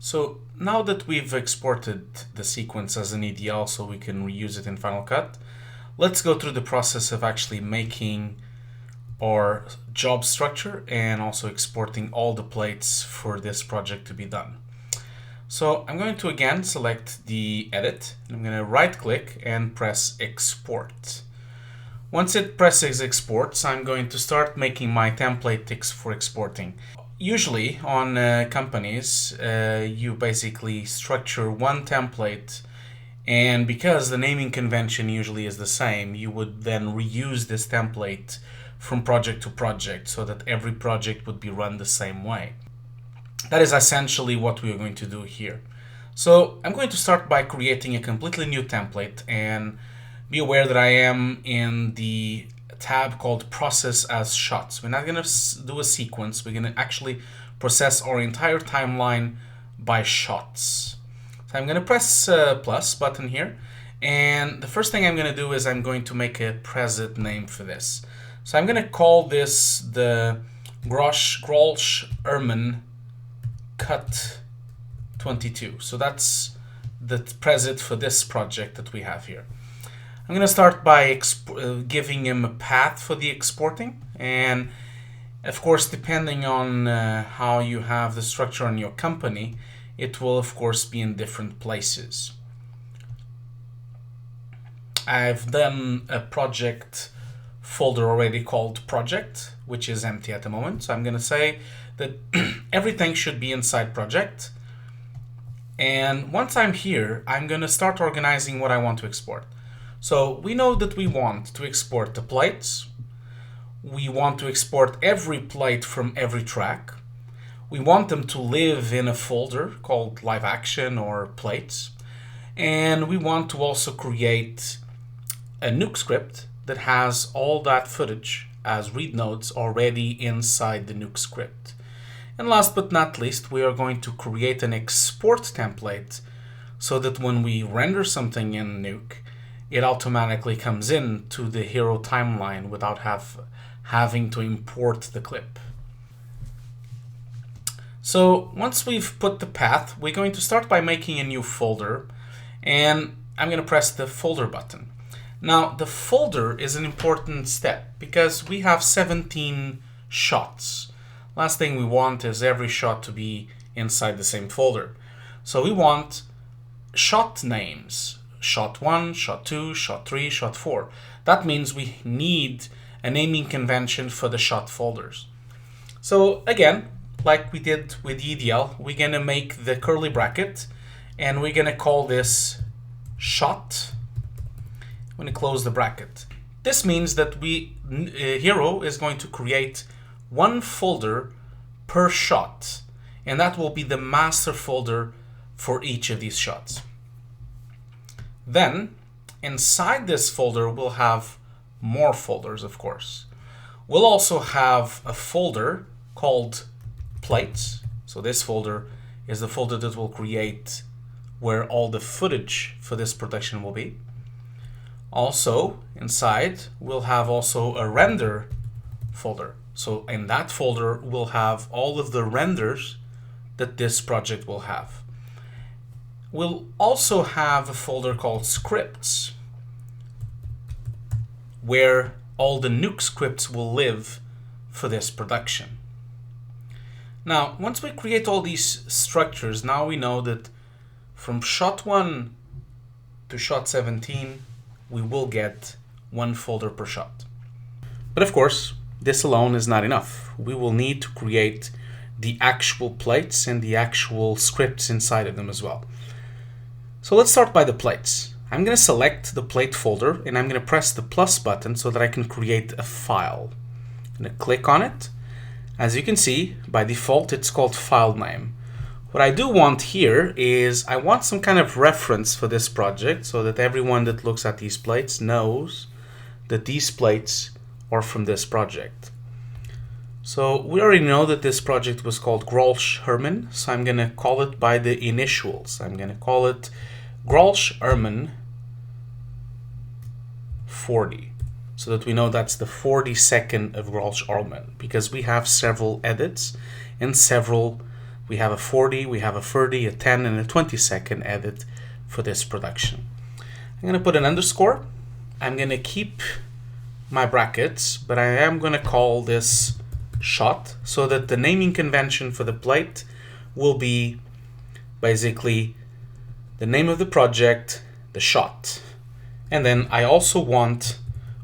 So now that we've exported the sequence as an EDL so we can reuse it in Final Cut, let's go through the process of actually making our job structure and also exporting all the plates for this project to be done. So I'm going to again select the edit, and I'm going to right click and press export. Once it presses exports, I'm going to start making my template for exporting. Usually on companies, you basically structure one template, and because the naming convention usually is the same, you would then reuse this template from project to project so that every project would be run the same way. That is essentially what we are going to do here. So I'm going to start by creating a completely new template, and be aware that I am in the tab called Process as Shots. We're not going to do a sequence. We're going to actually process our entire timeline by shots. So I'm going to press plus button here, and the first thing I'm going to do is I'm going to make a preset name for this. So I'm going to call this the Grolsch Erman Cut 22. So that's the preset for this project that we have here. I'm going to start by giving him a path for the exporting, and of course, depending on how you have the structure on your company, it will of course be in different places. I've done a project folder already called project, which is empty at the moment, so I'm going to say that everything should be inside project, and once I'm here, I'm going to start organizing what I want to export. So we know that we want to export the plates. We want to export every plate from every track. We want them to live in a folder called live action or plates. And we want to also create a NUKE script that has all that footage as read nodes already inside the NUKE script. And last but not least, we are going to create an export template so that when we render something in NUKE, it automatically comes in to the Hiero timeline without having to import the clip. So once we've put the path, we're going to start by making a new folder, and I'm going to press the folder button. Now the folder is an important step because we have 17 shots. Last thing we want is every shot to be inside the same folder. So we want shot names. Shot 1, shot 2, shot 3, shot 4. That means we need a naming convention for the shot folders. So again, like we did with EDL, we're going to make the curly bracket, and we're going to call this shot. I'm going to close the bracket. This means that Hiero is going to create one folder per shot, and that will be the master folder for each of these shots. Then, inside this folder, we'll have more folders, of course. We'll also have a folder called plates. So this folder is the folder that will create where all the footage for this production will be. Also, inside, we'll have also a render folder. So in that folder, we'll have all of the renders that this project will have. We'll also have a folder called scripts, where all the NUKE scripts will live for this production. Now, once we create all these structures, now we know that from shot 1 to shot 17, we will get one folder per shot. But of course, this alone is not enough. We will need to create the actual plates and the actual scripts inside of them as well. So let's start by the plates. I'm going to select the plate folder, and I'm going to press the plus button so that I can create a file. I'm going to click on it. As you can see, by default, it's called file name. What I do want here is I want some kind of reference for this project so that everyone that looks at these plates knows that these plates are from this project. So we already know that this project was called Grolsch Herman, so I'm going to call it by the initials. I'm going to call it Grolsch Herman 40, so that we know that's the 42nd of Grolsch Herman, because we have several edits and several We have a 40, we have a 30, a 10, and a 20-second edit for this production. I'm going to put an underscore. I'm going to keep my brackets, but I am going to call this shot so that the naming convention for the plate will be basically the name of the project, the shot. And then I also want,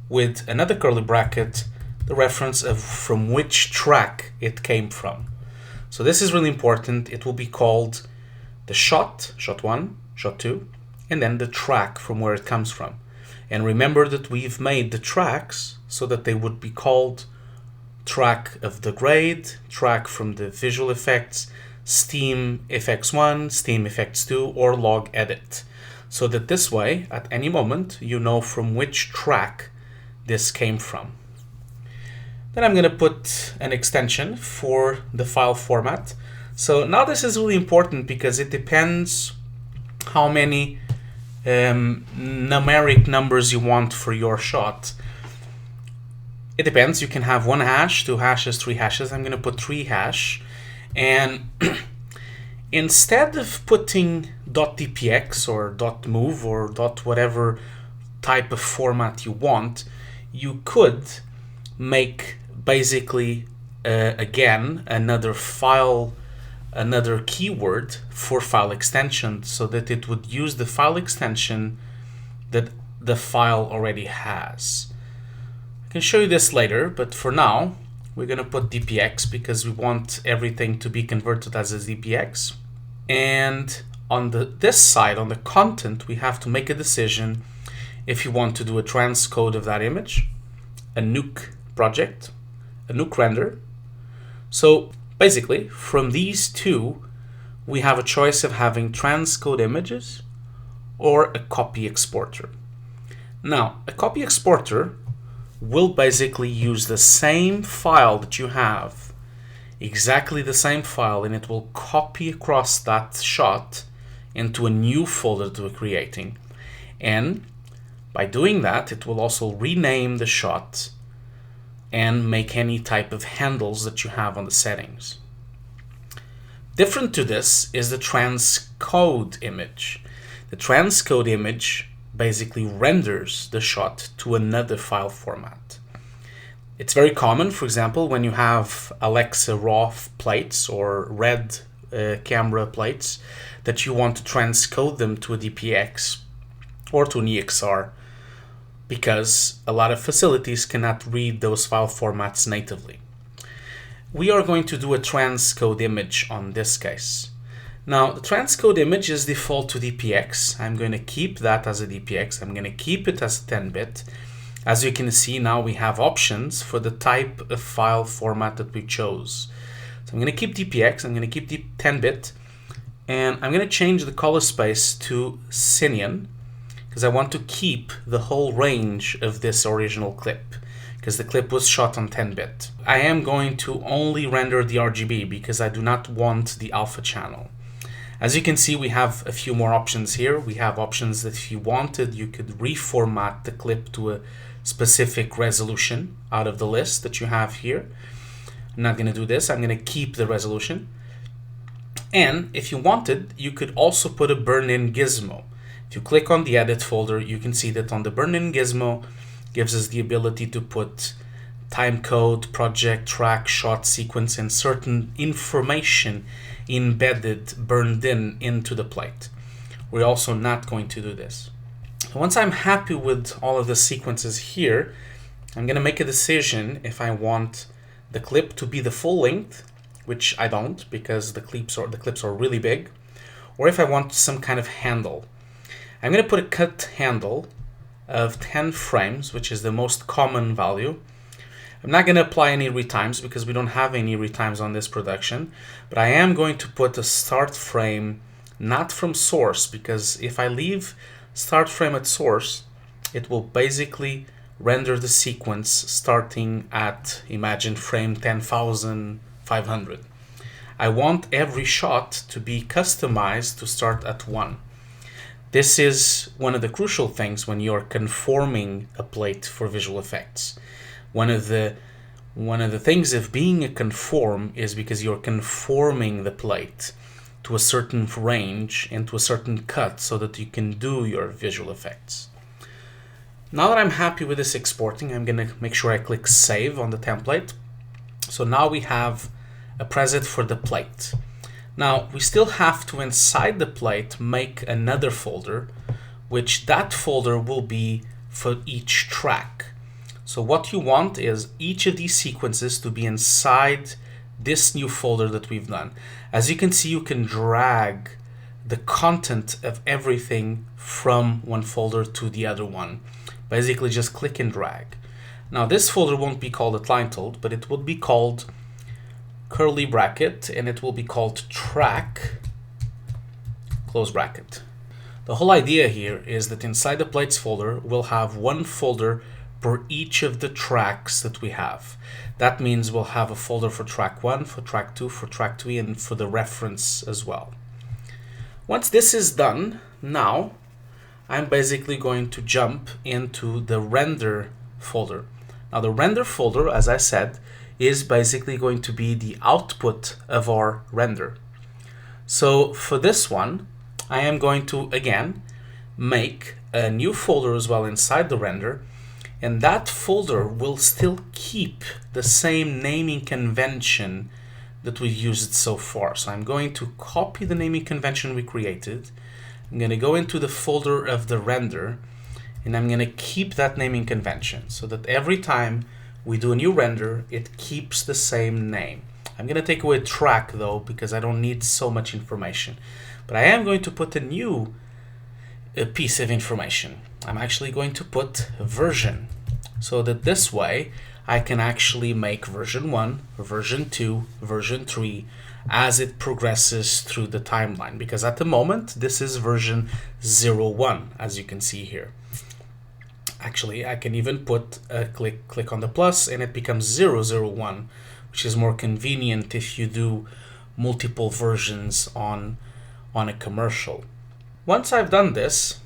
with another curly bracket, the reference of from which track it came from. So this is really important. It will be called the shot, shot 1, shot 2, and then the track from where it comes from. And remember that we've made the tracks so that they would be called track of the grade, track from the visual effects, Steam FX1, Steam FX2, or log edit. So that this way, at any moment, you know from which track this came from. Then I'm going to put an extension for the file format. So now this is really important because it depends how many numeric numbers you want for your shot. It depends. You can have 1 hash, 2 hashes, 3 hashes. I'm going to put 3 hash. And instead of putting .dpx or .move or .whatever type of format you want, you could make basically again another keyword for file extension, so that it would use the file extension that the file already has. I can show you this later, but for now we're going to put dpx because we want everything to be converted as a dpx. And on this side, on the content, we have to make a decision if you want to do a transcode of that image, a NUKE project, a NUKE render. So basically, from these two, we have a choice of having transcode images or a copy exporter. Now, a copy exporter will basically use the same file that you have, exactly the same file, and it will copy across that shot into a new folder that we're creating. And by doing that, it will also rename the shot and make any type of handles that you have on the settings. Different to this is the transcode image. The transcode image basically renders the shot to another file format. It's very common, for example, when you have Alexa RAW plates or red camera plates, that you want to transcode them to a DPX or to an EXR, because a lot of facilities cannot read those file formats natively. We are going to do a transcode image on this case. Now, the transcode image is default to DPX. I'm going to keep that as a DPX. I'm going to keep it as 10-bit. As you can see, now we have options for the type of file format that we chose. So I'm going to keep DPX, I'm going to keep 10-bit, and I'm going to change the color space to Cinnamon, because I want to keep the whole range of this original clip, because the clip was shot on 10-bit. I am going to only render the RGB because I do not want the alpha channel. As you can see, we have a few more options here. We have options that if you wanted, you could reformat the clip to a specific resolution out of the list that you have here. I'm not going to do this. I'm going to keep the resolution. And if you wanted, you could also put a burn-in gizmo. If you click on the edit folder, you can see that on the burn-in gizmo gives us the ability to put time code, project, track, shot, sequence, and certain information embedded, burned in into the plate. We're also not going to do this. Once I'm happy with all of the sequences here, I'm going to make a decision if I want the clip to be the full length, which I don't because the clips are really big, or if I want some kind of handle. I'm going to put a cut handle of 10 frames, which is the most common value. I'm not going to apply any retimes because we don't have any retimes on this production, but I am going to put a start frame not from source, because if I leave start frame at source, it will basically render the sequence starting at, imagine, frame 10,500. I want every shot to be customized to start at 1. This is one of the crucial things when you're conforming a plate for visual effects. One of the One of the things of being a conform is because you're conforming the plate to a certain range and to a certain cut so that you can do your visual effects. Now that I'm happy with this exporting, I'm going to make sure I click save on the template. So now we have a preset for the plate. Now we still have to, inside the plate, make another folder, which that folder will be for each track. So what you want is each of these sequences to be inside this new folder that we've done. As you can see, you can drag the content of everything from one folder to the other one. Basically just click and drag. Now this folder won't be called titled, but it will be called curly bracket, and it will be called track close bracket. The whole idea here is that inside the plates folder, we'll have one folder per each of the tracks that we have. That means we'll have a folder for track 1, for track 2, for track 3, and for the reference as well. Once this is done, now I'm basically going to jump into the render folder. Now the render folder, as I said, is basically going to be the output of our render. So for this one, I am going to again make a new folder as well inside the render, and that folder will still keep the same naming convention that we've used so far. So I'm going to copy the naming convention we created. I'm going to go into the folder of the render, and I'm going to keep that naming convention so that every time we do a new render, it keeps the same name. I'm going to take away track though, because I don't need so much information. But I am going to put a new piece of information. I'm actually going to put version, so that this way I can actually make version 1, version 2, version 3 as it progresses through the timeline, because at the moment this is version 01, as you can see here. Actually, I can even put a click on the plus and it becomes 001, which is more convenient if you do multiple versions on a commercial. Once I've done this,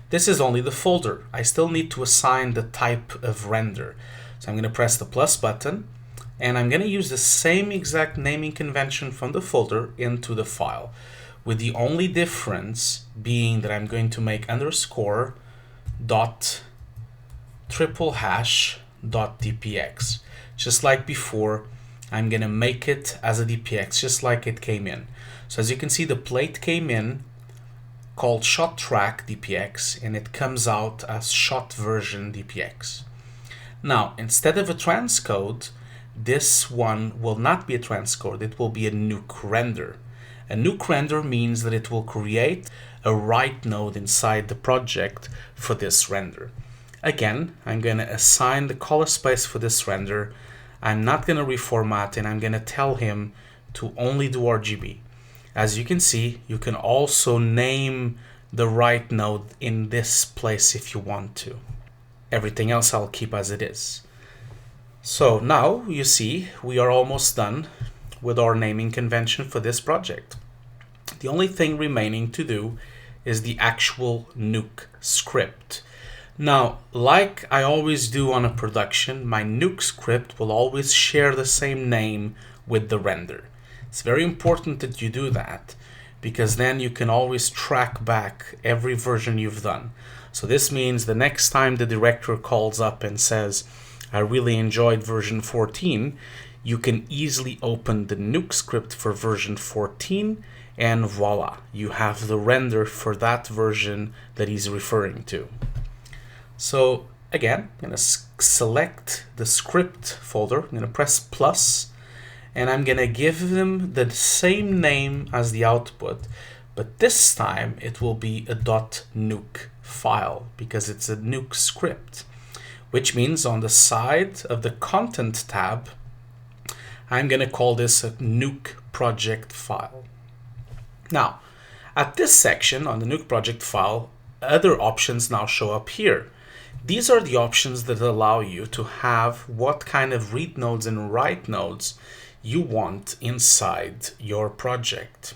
this is only the folder. I still need to assign the type of render. So I'm going to press the plus button, and I'm going to use the same exact naming convention from the folder into the file, with the only difference being that I'm going to make underscore dot triple hash dot dpx. Just like before, I'm going to make it as a dpx, just like it came in. So as you can see, the plate came in called shot track dpx, and it comes out as shot version dpx. Now, instead of a transcode, this one will not be a transcode, it will be a NUKE render. A NUKE render means that it will create a write node inside the project for this render. Again, I'm going to assign the color space for this render. I'm not going to reformat, and I'm going to tell him to only do RGB. As you can see, you can also name the write node in this place if you want to. Everything else I'll keep as it is. So now you see we are almost done with our naming convention for this project. The only thing remaining to do is the actual NUKE script. Now, like I always do on a production, my NUKE script will always share the same name with the render. It's very important that you do that, because then you can always track back every version you've done. So this means the next time the director calls up and says, I really enjoyed version 14, you can easily open the NUKE script for version 14, and voila, you have the render for that version that he's referring to. So again, I'm going to select the script folder, I'm going to press plus, and I'm going to give them the same name as the output, but this time it will be a .nuke file, because it's a NUKE script, which means on the side of the content tab, I'm going to call this a NUKE project file. Now, at this section on the NUKE project file, other options now show up here. These are the options that allow you to have what kind of read nodes and write nodes you want inside your project.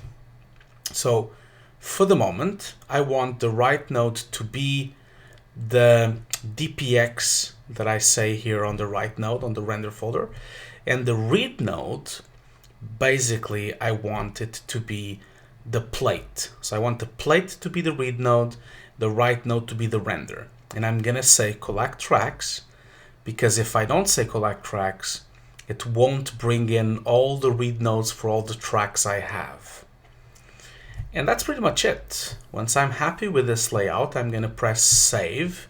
So for the moment, I want the write node to be the DPX that I say here on the right node on the render folder. And the read node, basically I want it to be the plate. So I want the plate to be the read node, the write node to be the render. And I'm gonna say collect tracks, because if I don't say collect tracks, it won't bring in all the read nodes for all the tracks I have. And that's pretty much it. Once I'm happy with this layout, I'm gonna press save.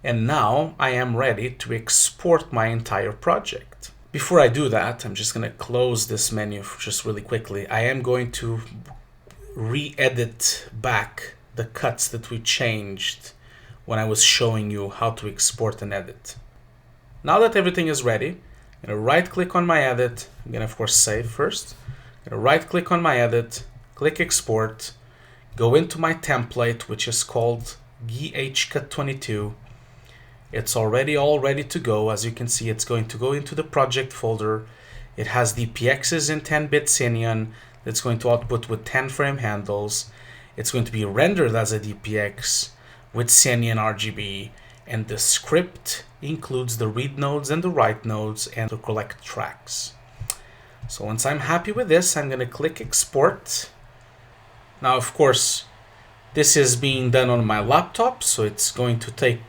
And now I am ready to export my entire project. Before I do that, I'm just gonna close this menu just really quickly. I am going to re-edit back the cuts that we changed when I was showing you how to export and edit. Now that everything is ready, I'm gonna right click on my edit. I'm gonna of course save first. I'm gonna right click on my edit, click export, go into my template, which is called GHCut22. It's already all ready to go. As you can see, it's going to go into the project folder. It has DPXs in 10-bit Cinnamon that's going to output with 10 frame handles. It's going to be rendered as a DPX with Cinnamon RGB, and the script includes the read nodes and the write nodes and the collect tracks. So once I'm happy with this, I'm going to click export. Now, of course, this is being done on my laptop, so it's going to take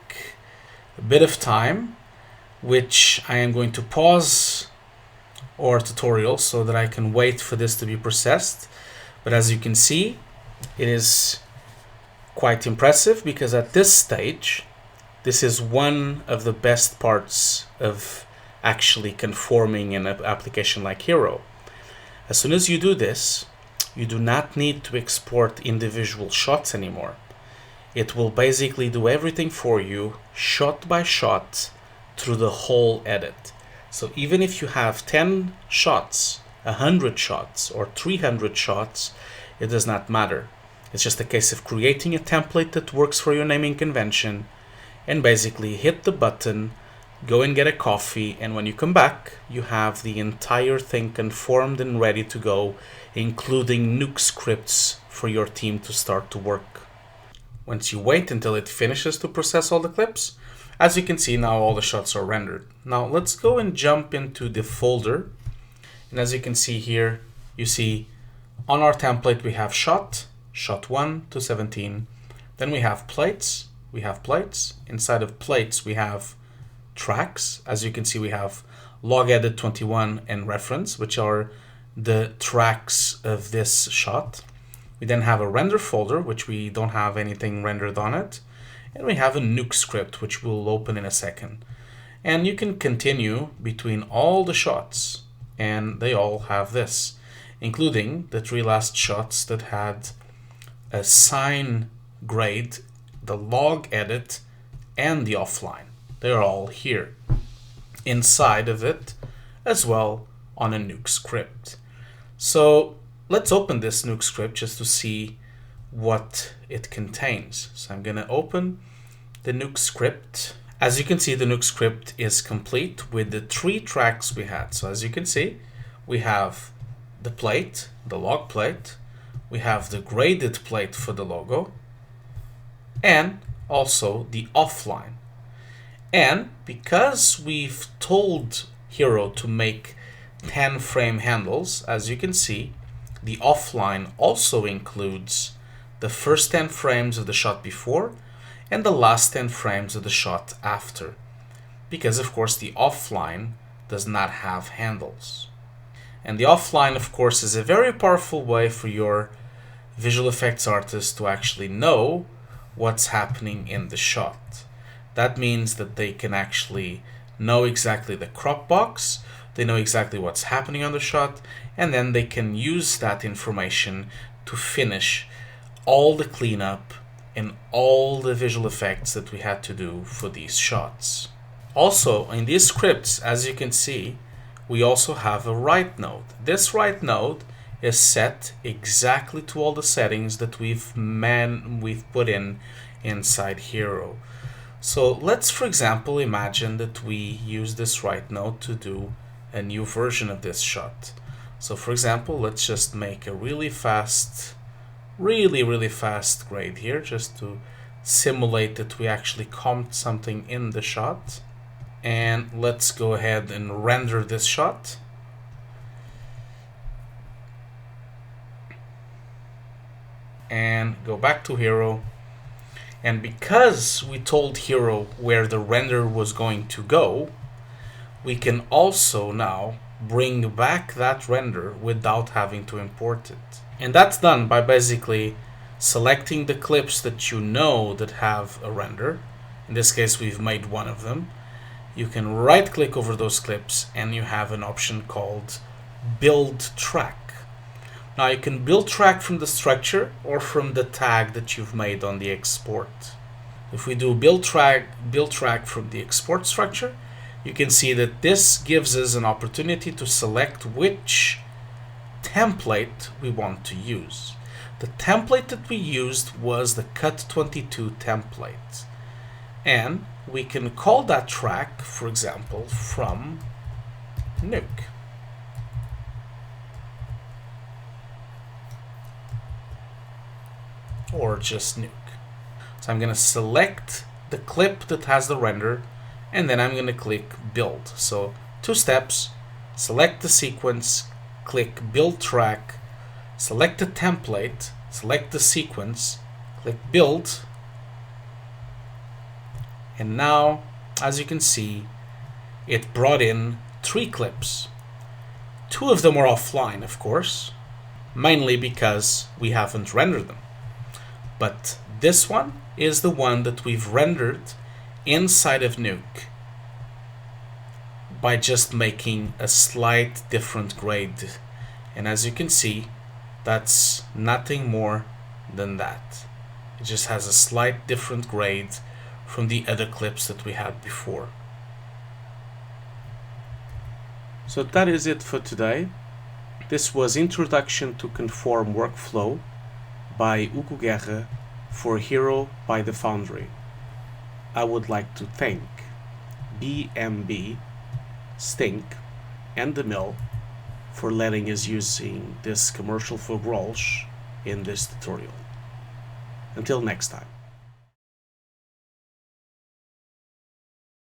a bit of time, which I am going to pause our tutorial so that I can wait for this to be processed. But as you can see, it is quite impressive, because at this stage, this is one of the best parts of actually conforming an application like Hiero. As soon as you do this, you do not need to export individual shots anymore. It will basically do everything for you, shot by shot, through the whole edit. So even if you have 10 shots, 100 shots, or 300 shots, it does not matter. It's just a case of creating a template that works for your naming convention, and basically hit the button, go and get a coffee, and when you come back, you have the entire thing conformed and ready to go, including NUKE scripts for your team to start to work. Once you wait until it finishes to process all the clips, as you can see now all the shots are rendered. Now let's go and jump into the folder. And as you can see here, you see on our template we have shot 1 to 17. Then we have plates. Inside of plates we have tracks. As you can see, we have log edit 21 and reference, which are the tracks of this shot. We then have a render folder, which we don't have anything rendered on it. And we have a NUKE script, which we'll open in a second. And you can continue between all the shots, and they all have this, including the 3 last shots that had a sign grade, the log edit, and the offline. They're all here inside of it, as well on a NUKE script. So let's open this NUKE script just to see what it contains. So I'm going to open the NUKE script. As you can see, the NUKE script is complete with the 3 tracks we had. So as you can see, we have the plate, the log plate, we have the graded plate for the logo, and also the offline. And because we've told Hiero to make 10 frame handles, as you can see, the offline also includes the first 10 frames of the shot before and the last 10 frames of the shot after, because of course the offline does not have handles. And the offline, of course, is a very powerful way for your visual effects artist to actually know what's happening in the shot. That means that they can actually know exactly the crop box, they know exactly what's happening on the shot, and then they can use that information to finish all the cleanup and all the visual effects that we had to do for these shots. Also, in these scripts, as you can see, we also have a write node. This write node is set exactly to all the settings that we've put in inside Hiero. So let's, for example, imagine that we use this write node to do a new version of this shot. So for example, let's just make a really fast grade here, just to simulate that we actually comped something in the shot. And let's go ahead and render this shot. And go back to Hiero. And because we told Hiero where the render was going to go, we can also now bring back that render without having to import it. And that's done by basically selecting the clips that you know that have a render. In this case, we've made one of them. You can right click over those clips and you have an option called Build Track. Now you can build track from the structure or from the tag that you've made on the export. If we do build track from the export structure, you can see that this gives us an opportunity to select which template we want to use. The template that we used was the Cut22 template. And we can call that track, for example, from NUKE. Or just NUKE. So I'm going to select the clip that has the render, and then I'm going to click Build. So 2 steps, select the sequence, click Build Track, select the template, select the sequence, click Build, and now, as you can see, it brought in 3 clips. 2 of them are offline, of course, mainly because we haven't rendered them. But this one is the one that we've rendered inside of NUKE by just making a slight different grade. And as you can see, that's nothing more than that. It just has a slight different grade from the other clips that we had before. So that is it for today. This was Introduction to Conform Workflow by Hugo Guerra for Hiero by the Foundry. I would like to thank BMB, Stink, and the Mill for letting us using this commercial for Grolsch in this tutorial. Until next time.